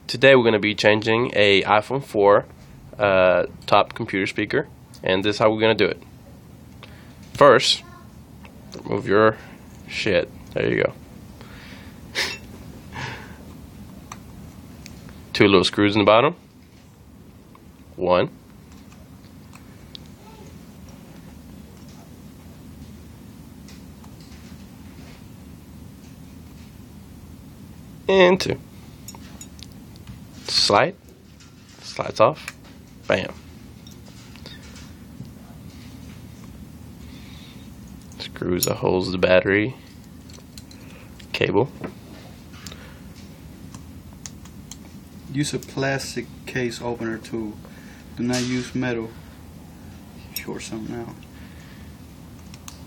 Today we're going to be changing a iPhone 4 top computer speaker, and this is how we're going to do it. First, remove your shit. There you go. 2 little screws in the bottom. 1. And 2. Slides off, bam. Screws that holds the battery cable. Use a plastic case opener to do not use metal. Short something out.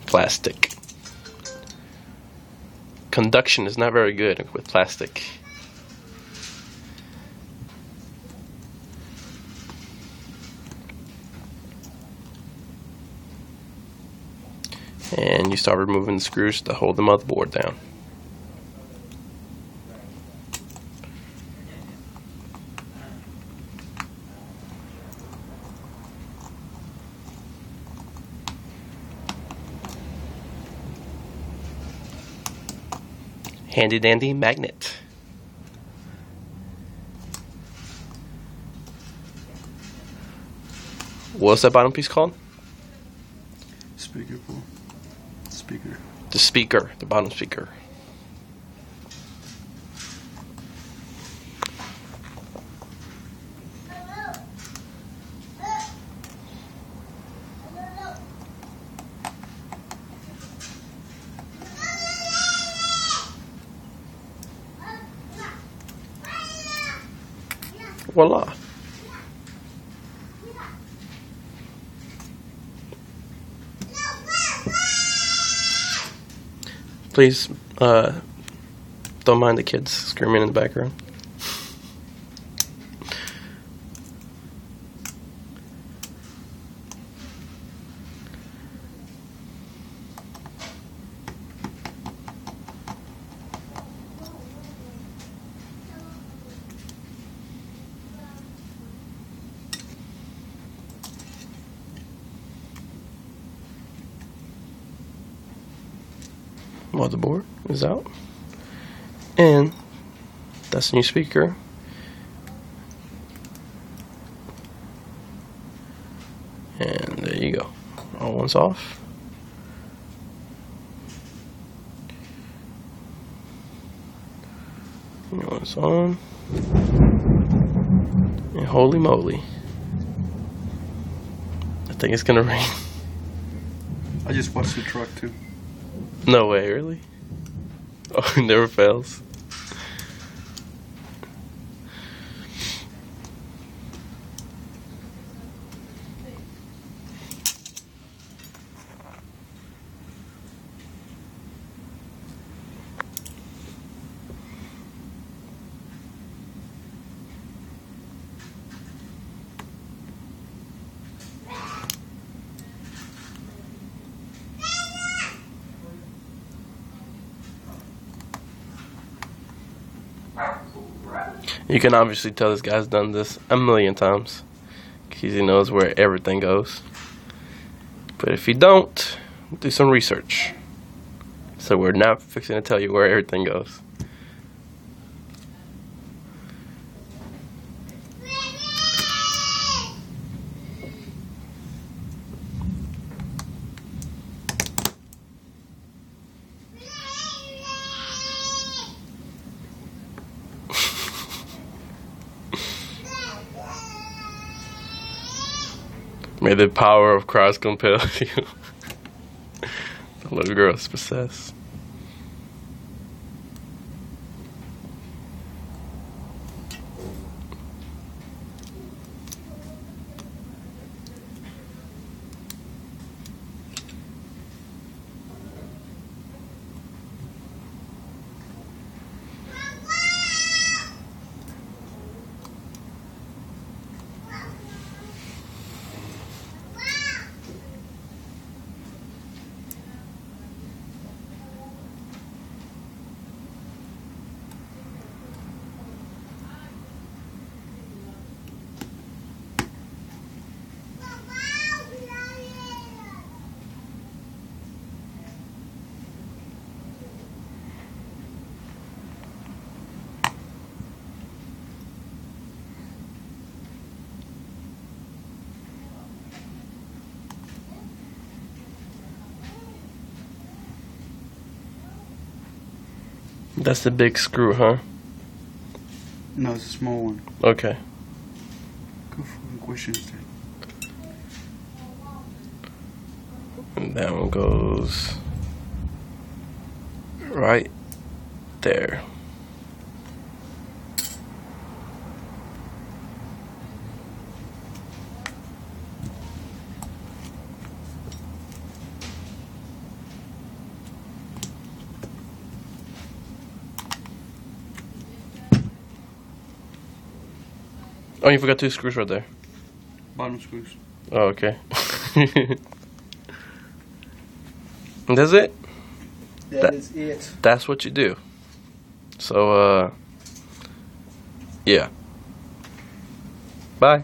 Plastic. Conduction is not very good with plastic. And you start removing the screws to hold the motherboard down. Handy dandy magnet. What's that bottom piece called? Speaker pull. Speaker. The speaker, the bottom speaker. Voila. Please, don't mind the kids screaming in the background. Motherboard is out, and that's the new speaker. And there you go. All one's off. New one's on. And holy moly, I think it's gonna rain. I just watched the truck too. No way, really? Oh, it never fails. You can obviously tell this guy's done this a million times because he knows where everything goes. But if you don't, do some research. So we're not fixing to tell you where everything goes. May the power of Christ compel you. The little girl is possessed. That's the big screw, huh? No, it's a small one. Okay. Good fucking questions then. And that one goes right there. Oh, you forgot 2 screws right there. Bottom screws. Oh, okay. And that's it. That is it. That's what you do. So, yeah. Bye.